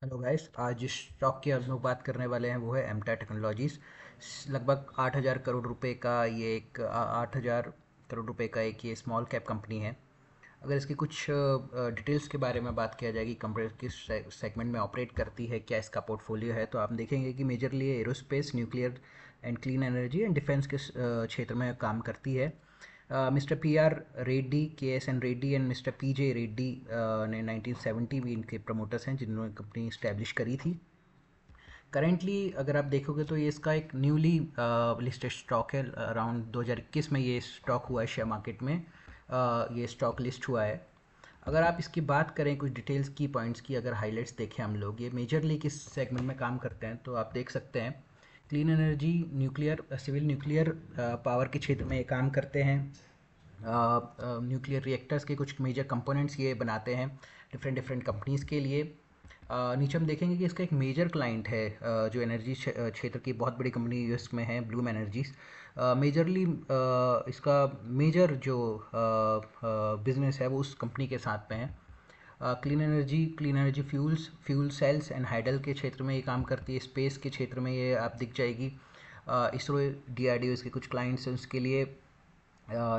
Hello guys, आज जिस stock की हम लोग बात करने वाले हैं वो है एमटा टेक्नोलॉजीज। लगभग 8,000 करोड़ रुपए का ये एक 8,000 करोड़ रुपए का एक ये स्मॉल कैप कंपनी है। अगर इसकी कुछ डिटेल्स के बारे में बात किया जाएगी, कंपनी किस सेगमेंट में ऑपरेट करती है, क्या इसका पोर्टफोलियो है, तो आप देखेंगे कि majorly aerospace, nuclear and clean energy and defence के क्षेत्र में काम करती है। Mister P R Reddy, K S N Reddy and mister P J Reddy ने 1970 में इनके प्रमोटर्स हैं जिन्होंने कंपनी इस्टेब्लिश करी थी। करेंटली अगर आप देखोगे तो ये इसका एक न्यूली लिस्टेड स्टॉक है। अराउंड 2021 में ये स्टॉक हुआ है शेयर मार्केट में। ये स्टॉक लिस्ट हुआ है। अगर आप इसकी बात करें कुछ डिटेल्स की पॉइंट्स की, अगर हाइलाइट्स देखें हम लोग, ये मेजरली किस सेगमेंट में काम करते हैं तो आप देख सकते हैं clean energy, nuclear, civil nuclear power के क्षेत्र में ये काम करते हैं। न्यूक्लियर रिएक्टर्स के कुछ मेजर कंपोनेंट्स ये बनाते हैं डिफरेंट डिफरेंट कंपनीज़ के लिए। नीचे हम देखेंगे कि इसका एक मेजर क्लाइंट है जो एनर्जी क्षेत्र की बहुत बड़ी कंपनी यूएस में है, ब्लूम एनर्जीज। मेजरली इसका मेजर जो बिजनेस है वो उस कंपनी के साथ में है। Clean energy fuels, fuel cells and hydel के क्षेत्र में ये काम करती है। स्पेस के क्षेत्र में ये आप दिख जाएगी। इसरो, डीआरडीओ इसके कुछ क्लाइंट्स हैं उसके लिए।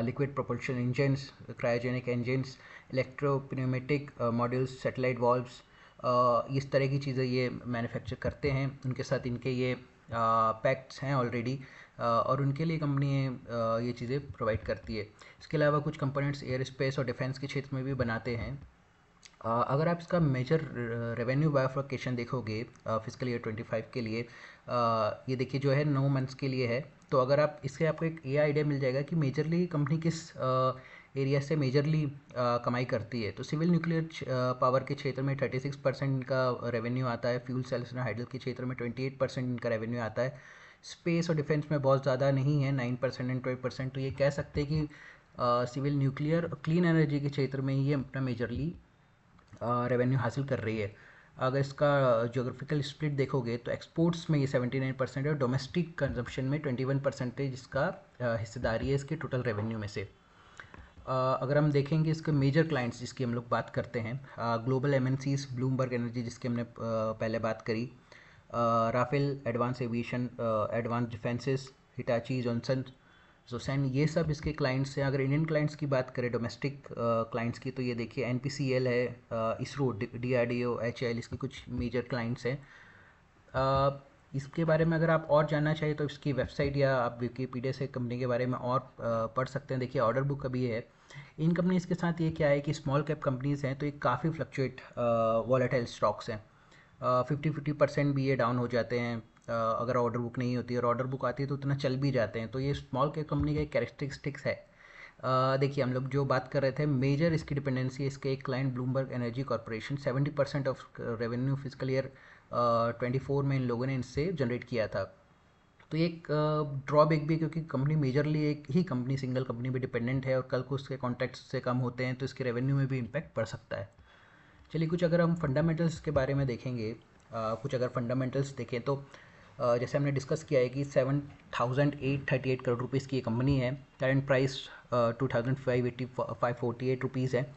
Liquid propulsion engines, cryogenic engines, electropneumatic modules, satellite valves, इस तरह की चीज़ें ये मैन्युफैक्चर करते हैं। उनके साथ इनके ये पैक्ट्स हैं ऑलरेडी, और उनके लिए कंपनी ये चीज़ें प्रोवाइड करती है। इसके अलावा कुछ कंपोनेंट्स एयर स्पेस और डिफेंस के क्षेत्र में भी बनाते हैं। अगर आप इसका मेजर रेवेन्यू बाइफर्केशन देखोगे फिजिकल ईयर 25 के लिए, ये देखिए जो है 9 मंथ्स के लिए है। तो अगर आप इससे आपको एक ये आइडिया मिल जाएगा कि मेजरली कंपनी किस एरिया से मेजरली कमाई करती है। तो सिविल न्यूक्लियर पावर के क्षेत्र में 36% इनका रेवेन्यू आता है। फ्यूल सेल्स एंड हाइडल के क्षेत्र में 28% इनका रेवेन्यू आता है। स्पेस और डिफेंस में बहुत ज़्यादा नहीं है, 9% एंड 12%। तो ये कह सकते हैं कि सिविल न्यूक्लियर क्लीन एनर्जी के क्षेत्र में ये अपना मेजरली रेवेन्यू हासिल कर रही है। अगर इसका जोग्राफिकल स्प्लिट देखोगे तो एक्सपोर्ट्स में ये 79% है और डोमेस्टिक कंजम्पशन में 21% इसका हिस्सेदारी है इसके टोटल रेवेन्यू में से। अगर हम देखेंगे इसके मेजर क्लाइंट्स जिसकी हम लोग बात करते हैं, ग्लोबल एमएनसीज, ब्लूमबर्ग एनर्जी जिसकी हमने पहले बात करी, Rafale, advance aviation, advance defences, Hitachi, Johnson, जोसेन, ये सब इसके क्लाइंट्स हैं। अगर इंडियन क्लाइंट्स की बात करें, डोमेस्टिक क्लाइंट्स की, तो ये देखिए एनपीसीएल है, इसरो, डीआरडीओ, एचएएल, इसके कुछ मेजर क्लाइंट्स हैं। इसके बारे में अगर आप और जानना चाहिए तो इसकी वेबसाइट या आप विकीपीडिया से कंपनी के बारे में और पढ़ सकते हैं। देखिए ऑर्डर बुक अभी है। इन कंपनीज़ के साथ ये क्या है कि स्मॉल कैप कंपनीज़ हैं तो ये काफ़ी फ्लक्चुएट वॉलेटाइल स्टॉक्स हैं। 50-50% भी ये डाउन हो जाते हैं अगर ऑर्डर बुक नहीं होती, और ऑर्डर बुक आती है तो उतना चल भी जाते हैं। तो ये स्मॉल कैप कंपनी का एक कैरेक्टरिस्टिक्स है। देखिए हम लोग जो बात कर रहे थे, मेजर इसकी डिपेंडेंसी है इसके एक client Bloomberg energy corporation. 70% of revenue physical year 24 में इन लोगों ने इनसे जनरेट किया था। तो ये एक ड्रॉबैक भी है क्योंकि कंपनी मेजरली एक ही कंपनी, सिंगल कंपनी पे डिपेंडेंट है, और कल को उसके कॉन्टैक्ट्स से कम होते हैं तो इसके रेवेन्यू में भी इम्पैक्ट पड़ सकता है। चलिए कुछ अगर हम फंडामेंटल्स के बारे में देखेंगे, कुछ अगर फंडामेंटल्स देखें तो जैसे हमने डिस्कस किया है कि 7,838 करोड़ रुपीज़ की ये कंपनी है। करंट प्राइस 2,548 रुपीज़ है।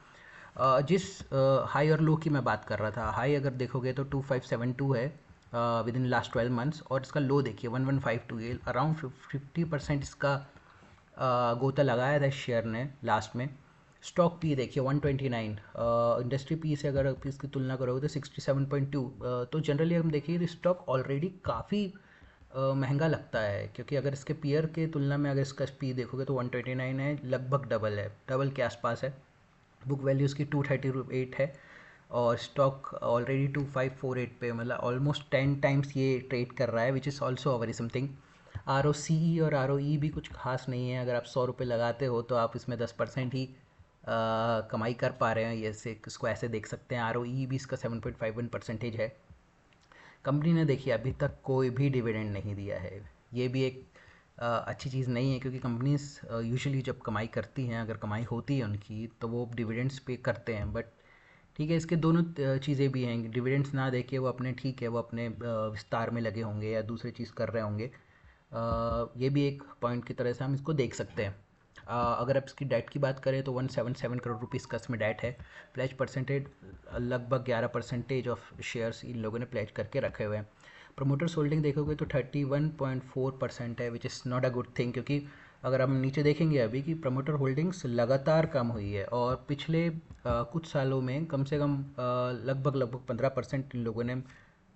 जिस हाई और लो की मैं बात कर रहा था, हाई अगर देखोगे तो 2,572 है विद इन लास्ट 12 मंथ्स, और इसका लो देखिए 1,152। ये अराउंड 50% इसका गोता लगाया था इस शेयर ने लास्ट में। स्टॉक पी देखिए 129, इंडस्ट्री पी से अगर आप इसकी तुलना करोगे तो 67.2। तो जनरली हम देखिए तो स्टॉक ऑलरेडी काफ़ी महंगा लगता है, क्योंकि अगर इसके पीयर के तुलना में अगर इसका पी देखोगे तो 129 है, लगभग डबल है, डबल के आसपास है। बुक वैल्यू इसकी 238 है, और स्टॉक ऑलरेडी 2,548 पे, मतलब ऑलमोस्ट 10 टाइम्स ये ट्रेड कर रहा है, which is also very something. R O C E और आर ओ ई भी कुछ खास नहीं है। अगर आप 100 रुपये लगाते हो तो आप इसमें 10% ही कमाई कर पा रहे हैं। ये से इसको ऐसे देख सकते हैं। आर ओ ई भी इसका 7.51% है। कंपनी ने देखिए अभी तक कोई भी डिविडेंड नहीं दिया है। ये भी एक अच्छी चीज़ नहीं है, क्योंकि कंपनीज यूजुअली जब कमाई करती हैं, अगर कमाई होती है उनकी, तो वो डिविडेंड्स पे करते हैं। बट ठीक है, इसके दोनों चीज़ें भी हैं। डिविडेंड्स ना देके वो अपने, ठीक है, वो अपने विस्तार में लगे होंगे या दूसरी चीज़ कर रहे होंगे। ये भी एक पॉइंट की तरह से हम इसको देख सकते हैं। अगर आप इसकी डेट की बात करें तो 177 करोड़ रुपीज़ का इसमें डेट है। प्लेज परसेंटेज लगभग 11% ऑफ शेयर्स इन लोगों ने प्लेज करके रखे हुए हैं। प्रोमोटर्स होल्डिंग देखोगे तो 31.4% है, which is not a good thing, क्योंकि अगर हम नीचे देखेंगे अभी कि प्रमोटर होल्डिंग्स लगातार कम हुई है और पिछले कुछ सालों में कम से कम लगभग 15% इन लोगों ने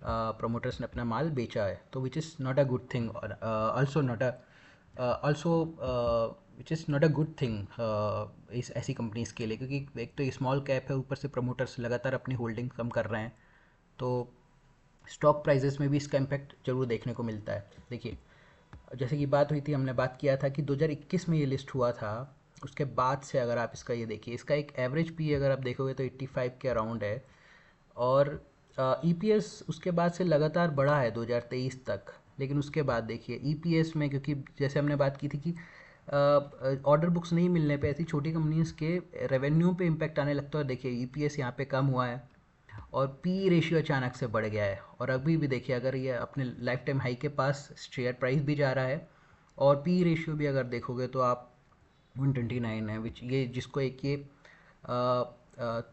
प्रोमोटर्स ने अपना माल बेचा है, तो which is not a good thing, और also not a also which is not a good thing इस ऐसी कंपनीज़ के लिए, क्योंकि एक तो ये स्मॉल कैप है, ऊपर से प्रमोटर्स लगातार अपनी होल्डिंग कम कर रहे हैं, तो स्टॉक प्राइजेस में भी इसका इम्पैक्ट जरूर देखने को मिलता है। देखिए, जैसे कि बात हुई थी, हमने बात किया था कि 2021 में ये लिस्ट हुआ था, उसके बाद से अगर आप इसका ये देखिए, इसका एक एवरेज पी अगर आप देखोगे तो 85 के अराउंड है, और ईपीएस उसके बाद से लगातार बढ़ा है 2023 तक। लेकिन उसके बाद देखिए ईपीएस में, क्योंकि जैसे हमने बात की थी कि ऑर्डर बुक्स नहीं मिलने पे ऐसी छोटी कंपनीज के रेवेन्यू पे इम्पैक्ट आने लगता है। देखिए ईपीएस यहाँ पे कम हुआ है और पी रेशियो अचानक से बढ़ गया है, और अभी भी देखिए अगर ये अपने लाइफ टाइम हाई के पास शेयर प्राइस भी जा रहा है, और पी रेशियो भी अगर देखोगे तो आप 129 है, विच ये जिसको एक ये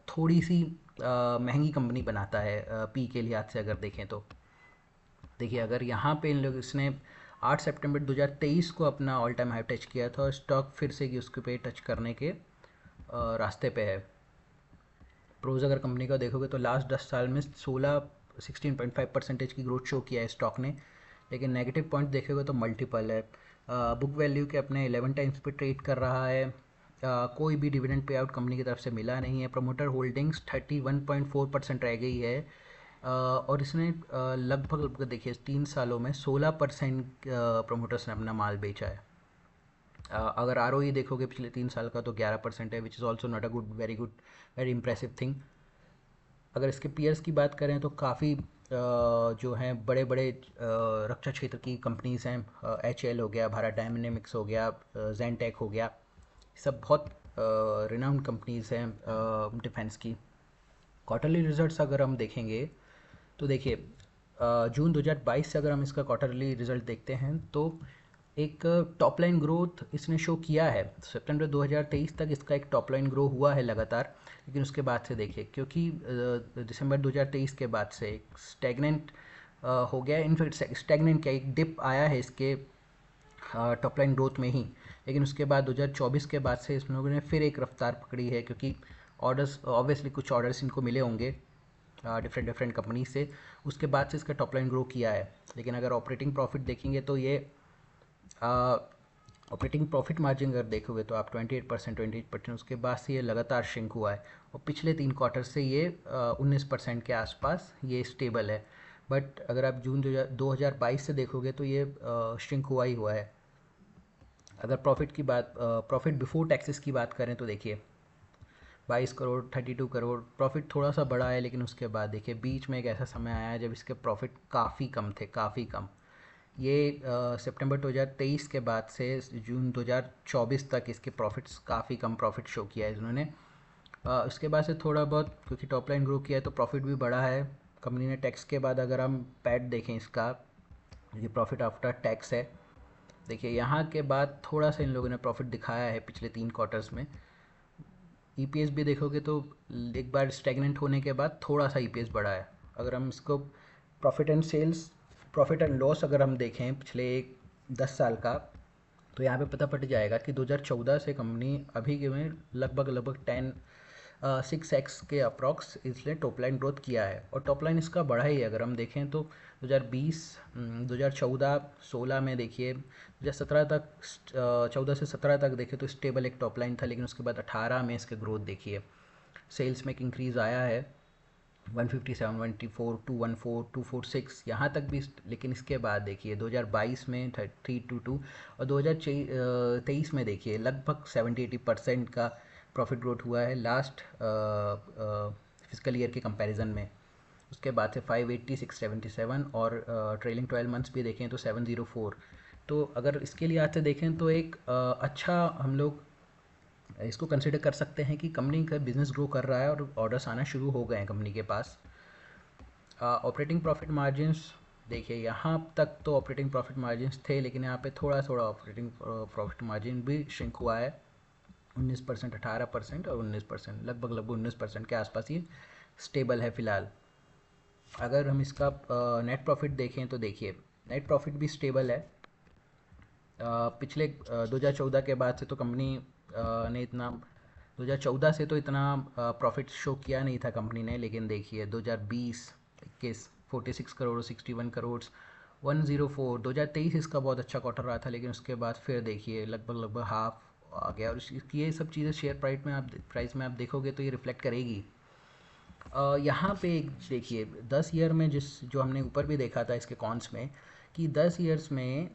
थोड़ी सी महंगी कंपनी बनाता है पी के लिहाज से अगर देखें तो। देखिए अगर यहाँ पे इन लोग इसने 8 सितंबर 2023 को अपना ऑल टाइम हाई टच किया था, और स्टॉक फिर से कि उसके पे टच करने के रास्ते पे है। प्रोज अगर कंपनी का देखोगे तो लास्ट 10 साल में 16.5% की ग्रोथ शो किया है स्टॉक ने, लेकिन नेगेटिव पॉइंट देखोगे तो मल्टीपल है, बुक वैल्यू के अपने 11 टाइम्स पे ट्रेड कर रहा है, कोई भी डिविडेंड पे आउट कंपनी की तरफ से मिला नहीं है, प्रमोटर होल्डिंग्स 31.4% रह गई है, और इसने लगभग देखिए 3 सालों में 16% प्रमोटर्स ने अपना माल बेचा है। अगर आर देखोगे पिछले 3 साल का तो 11% है, which is also not a good very impressive thing. अगर इसके पीयर्स की बात करें तो काफ़ी जो हैं बड़े बड़े रक्षा क्षेत्र की कंपनीज़ हैं, एच एल हो गया, भारत डायनेमिक्स हो गया, जैनटेक हो गया, सब बहुत रिनाउंड कंपनीज़ हैं डिफेंस की। क्वार्टरली रिजल्ट्स अगर हम देखेंगे तो देखिए जून 2022 से अगर हम इसका क्वार्टरली रिजल्ट देखते हैं तो एक टॉप लाइन ग्रोथ इसने शो किया है। सितंबर 2023 तक इसका एक टॉप लाइन ग्रो हुआ है लगातार, लेकिन उसके बाद से देखिए, क्योंकि दिसंबर 2023 के बाद से एक स्टैग्नेंट हो गया, इनफैक्ट स्टैग्नेंट क्या, एक डिप आया है इसके टॉप लाइन ग्रोथ में ही, लेकिन उसके बाद 2024 के बाद से इस लोगों ने फिर एक रफ्तार पकड़ी है, क्योंकि ऑर्डर्स ऑब्वियसली कुछ ऑर्डर्स इनको मिले होंगे डिफरेंट डिफरेंट कंपनी से, उसके बाद से इसका टॉप लाइन ग्रो किया है। लेकिन अगर ऑपरेटिंग प्रॉफिट देखेंगे तो ये ऑपरेटिंग प्रॉफिट मार्जिन अगर देखोगे तो आप 28%, उसके बाद से ये लगातार श्रिंक हुआ है, और पिछले 3 क्वार्टर से ये 19% के आसपास ये स्टेबल है। बट अगर आप जून 2022 से देखोगे तो ये श्रिंक हुआ ही हुआ है। अगर प्रॉफिट की बात, प्रॉफिट बिफोर टैक्सेस की बात करें तो देखिए 22 करोड़ 32 करोड़ प्रॉफिट थोड़ा सा बढ़ा है, लेकिन उसके बाद देखिए बीच में एक ऐसा समय आया जब इसके प्रॉफिट काफ़ी कम थे, काफ़ी कम। ये सितंबर 2023 के बाद से जून 2024 तक इसके प्रॉफिट्स काफ़ी कम प्रॉफिट शो किया है इन्होंने। उसके बाद से थोड़ा बहुत क्योंकि टॉप लाइन ग्रो किया है तो प्रॉफिट भी बढ़ा है कंपनी ने। टैक्स के बाद अगर हम पैट देखें इसका, ये प्रॉफिट आफ्टर टैक्स है, देखिए यहाँ के बाद थोड़ा सा इन लोगों ने प्रॉफिट दिखाया है पिछले 3 क्वार्टर्स में। ईपीएस भी देखोगे तो एक बार स्टैग्नेंट होने के बाद थोड़ा सा ईपीएस बढ़ा है। अगर हम इसको प्रॉफिट एंड लॉस अगर हम देखें पिछले 10 साल का, तो यहाँ पे पता पड़ जाएगा कि 2014 से कंपनी अभी के में लगभग 6x के अप्रॉक्स इसने टॉप लाइन ग्रोथ किया है, और टॉप लाइन इसका बढ़ा ही है। अगर हम देखें तो 2020 2014 16 में देखिए, 2017 तक 14 से 17 तक देखें तो स्टेबल एक टॉप लाइन था, लेकिन उसके बाद 18 में इसके ग्रोथ देखिए, सेल्स में एक इंक्रीज़ आया है 157 124 214 246 यहाँ तक भी, लेकिन इसके बाद देखिए 2022 में 322 और 2023 में देखिए लगभग 70-80% का प्रॉफिट ग्रोथ हुआ है लास्ट फिजिकल ईयर के कंपैरिजन में। उसके बाद से 580 677 और ट्रेलिंग 12 मंथ्स भी देखें तो 704। तो अगर इसके लिए आज से देखें तो एक अच्छा हम लोग इसको कंसिडर कर सकते हैं कि कंपनी का बिजनेस ग्रो कर रहा है और ऑर्डर्स आना शुरू हो गए हैं कंपनी के पास। ऑपरेटिंग प्रॉफिट मार्जिन्स देखिए, यहाँ तक तो ऑपरेटिंग प्रॉफिट मार्जिन्स थे, लेकिन यहाँ पे थोड़ा थोड़ा ऑपरेटिंग प्रॉफिट मार्जिन भी श्रिंक हुआ है। 19%, 18% और 19%, लगभग लगभग 19% के आसपास ये स्टेबल है फ़िलहाल। अगर हम इसका नेट प्रॉफिट देखें तो देखिए नेट प्रॉफिट भी स्टेबल है। पिछले 2014 के बाद से तो कंपनी ने इतना 2014 से तो इतना प्रॉफिट शो किया नहीं था कंपनी ने, लेकिन देखिए 2020-21 46 करोड़, 61 करोड़, 104, 2023 इसका बहुत अच्छा क्वार्टर रहा था, लेकिन उसके बाद फिर देखिए लगभग लगभग हाफ आ गया। और ये सब चीज़ें शेयर प्राइस में आप देखोगे तो ये रिफ्लेक्ट करेगी। यहाँ पे एक देखिए 10 ईयर में जो हमने ऊपर भी देखा था इसके कॉन्स में, कि 10 ईयर्स में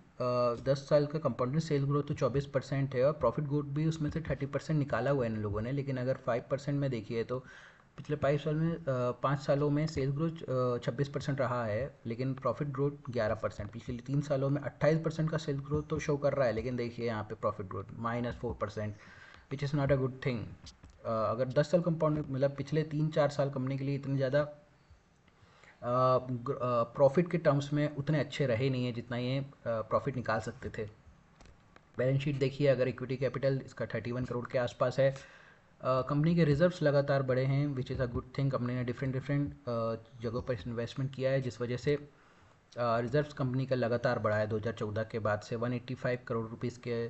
10 साल का कंपाउंडेड सेल ग्रोथ तो 24% है और प्रॉफिट ग्रोथ भी उसमें से 30% निकाला हुआ है इन लोगों ने। लेकिन अगर 5% में देखिए तो पिछले 5 साल में 5 सालों में सेल्स ग्रोथ 26% रहा है, लेकिन प्रॉफिट ग्रोथ 11%। पिछले 3 सालों में 28% का सेल्स ग्रोथ तो शो कर रहा है, लेकिन देखिए यहाँ पे profit growth -4%, which is not a good thing. अगर 10 साल कंपाउंड मतलब पिछले 3-4 साल कंपनी के लिए इतनी ज़्यादा प्रॉफिट के टर्म्स में उतने अच्छे रहे नहीं है जितना ये प्रॉफिट निकाल सकते थे। बैलेंस शीट देखिए, अगर इक्विटी कैपिटल इसका 31 करोड़ के आसपास है। कंपनी के रिजर्व्स लगातार बढ़े हैं, which is a good thing. Company ने डिफरेंट डिफरेंट जगहों पर इन्वेस्टमेंट किया है, जिस वजह से रिजर्व्स कंपनी का लगातार बढ़ा है। 2014 के बाद से 185 करोड़ रुपीज़ के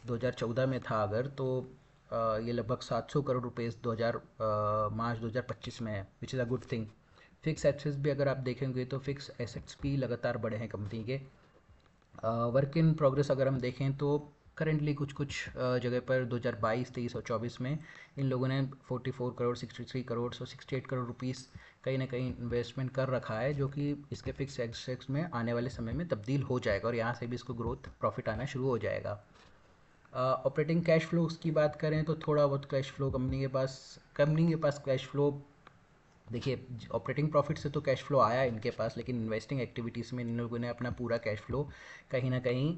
2014 में था अगर, तो ये लगभग 700 करोड़ रुपीज़ मार्च 2025 में है, which is a good thing. Fix assets भी अगर आप देखेंगे तो फिक्स एसेट्स भी लगातार बढ़े हैं कंपनी के। वर्क इन प्रोग्रेस अगर हम देखें तो करेंटली कुछ कुछ जगह पर 2022, 23 और 24 में इन लोगों ने 44 करोड़, 63 करोड़ और 68 करोड़ रुपीस कहीं ना कहीं इन्वेस्टमेंट कर रखा है, जो कि इसके फिक्स एसेट्स में आने वाले समय में तब्दील हो जाएगा और यहाँ से भी इसको ग्रोथ प्रॉफिट आना शुरू हो जाएगा। ऑपरेटिंग कैश फ्लो की बात करें तो थोड़ा बहुत कैश फ्लो कंपनी के पास कैश फ्लो देखिए, ऑपरेटिंग प्रॉफिट से तो कैश फ्लो आया इनके पास, लेकिन इन्वेस्टिंग एक्टिविटीज़ में इन लोगों ने अपना पूरा कैश फ्लो कहीं ना कहीं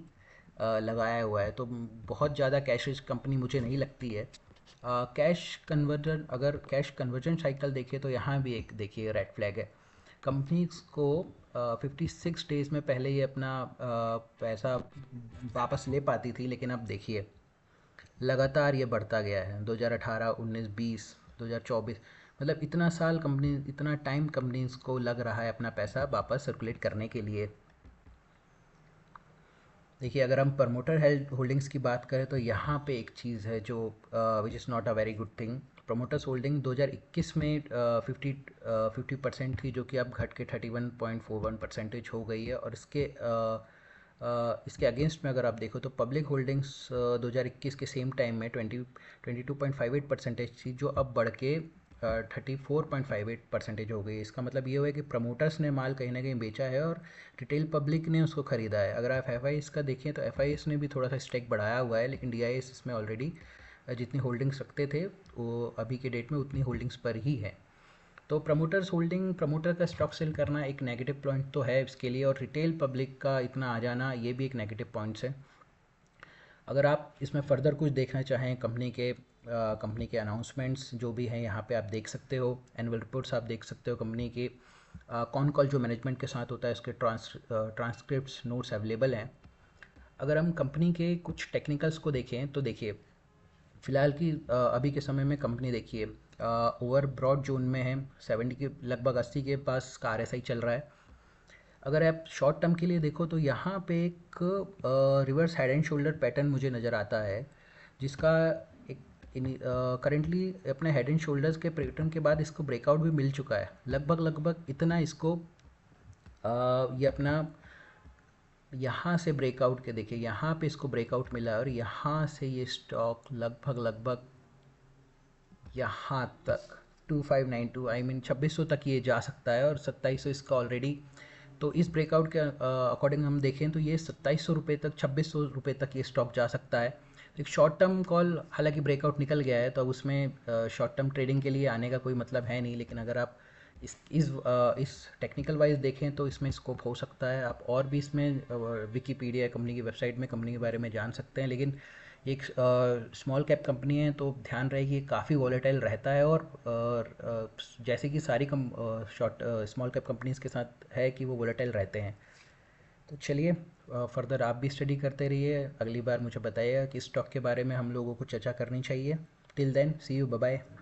लगाया हुआ है। तो बहुत ज़्यादा कैश रिच कंपनी मुझे नहीं लगती है। अगर कैश कन्वर्जन साइकिल देखें तो यहाँ भी एक देखिए रेड फ्लैग है। कंपनीज को 56 डेज़ में पहले ये अपना पैसा वापस ले पाती थी, लेकिन अब देखिए लगातार ये बढ़ता गया है। 2018, 19, 20, 2024, मतलब इतना टाइम कंपनीज को लग रहा है अपना पैसा वापस सर्कुलेट करने के लिए। देखिए, अगर हम प्रमोटर हेल्ड होल्डिंग्स की बात करें तो यहाँ पे एक चीज़ है जो विच is not a very good thing. Promoters holding 2021 में 50% थी, जो कि अब घट के 31.41% हो गई है। और इसके अगेंस्ट में अगर आप देखो तो पब्लिक होल्डिंग्स 2021 के सेम टाइम में 22.58% थी, जो अब बढ़ के 34.58% हो गई। इसका मतलब ये हुआ है कि प्रमोटर्स ने माल कहीं ना कहीं बेचा है और रिटेल पब्लिक ने उसको ख़रीदा है। अगर आप एफ का देखें तो एफ ने भी थोड़ा सा स्टेक बढ़ाया हुआ है, लेकिन डी इसमें ऑलरेडी जितनी होल्डिंग्स रखते थे वो अभी के डेट में उतनी होल्डिंग्स पर ही है। तो प्रमोटर का स्टॉक सेल करना एक नेगेटिव पॉइंट तो है इसके लिए, और रिटेल पब्लिक का इतना आ जाना ये भी एक नेगेटिव पॉइंट्स है। अगर आप इसमें फ़र्दर कुछ देखना चाहें कंपनी के अनाउंसमेंट्स जो भी हैं यहाँ पे आप देख सकते हो। एनुअल रिपोर्ट्स आप देख सकते हो कंपनी के। कॉन कॉल जो मैनेजमेंट के साथ होता है उसके ट्रांसक्रिप्ट्स नोट्स अवेलेबल हैं। अगर हम कंपनी के कुछ टेक्निकल्स को देखें तो देखिए फ़िलहाल की अभी के समय में कंपनी देखिए ओवर ब्रॉड जोन में है। 70 के लगभग 80 के पास का RSI चल रहा है। अगर आप शॉर्ट टर्म के लिए देखो तो यहाँ पे एक reverse head and shoulder pattern मुझे नज़र आता है, जिसका एक करेंटली अपने हेड एंड शोल्डर्स के पैटर्न के बाद इसको ब्रेकआउट भी मिल चुका है। लगभग इतना इसको ये अपना यहाँ से ब्रेकआउट के देखिए, यहाँ पे इसको ब्रेकआउट मिला है और यहाँ से ये स्टॉक लगभग यहाँ तक 2592 आई मीन 2600 तक ये जा सकता है, और 2700 इसका ऑलरेडी। तो इस ब्रेकआउट के अकॉर्डिंग हम देखें तो ये 2700 रुपये तक, 2600 रुपये तक ये स्टॉक जा सकता है। एक शॉर्ट टर्म कॉल, हालांकि ब्रेकआउट निकल गया है तो अब उसमें शॉर्ट टर्म ट्रेडिंग के लिए आने का कोई मतलब है नहीं, लेकिन अगर आप इस टेक्निकल वाइज देखें तो इसमें स्कोप हो सकता है। आप और भी इसमें विकीपीडिया कंपनी की वेबसाइट में कंपनी के बारे में जान सकते हैं, लेकिन एक स्मॉल कैप कंपनी है तो ध्यान रहे कि ये काफ़ी वॉलेटाइल रहता है। और जैसे कि सारी स्मॉल कैप कंपनीज़ के साथ है कि वो वॉलेटाइल रहते हैं। तो चलिए, फर्दर आप भी स्टडी करते रहिए, अगली बार मुझे बताइएगा कि स्टॉक के बारे में हम लोगों को चर्चा करनी चाहिए। Till then see you, bye bye.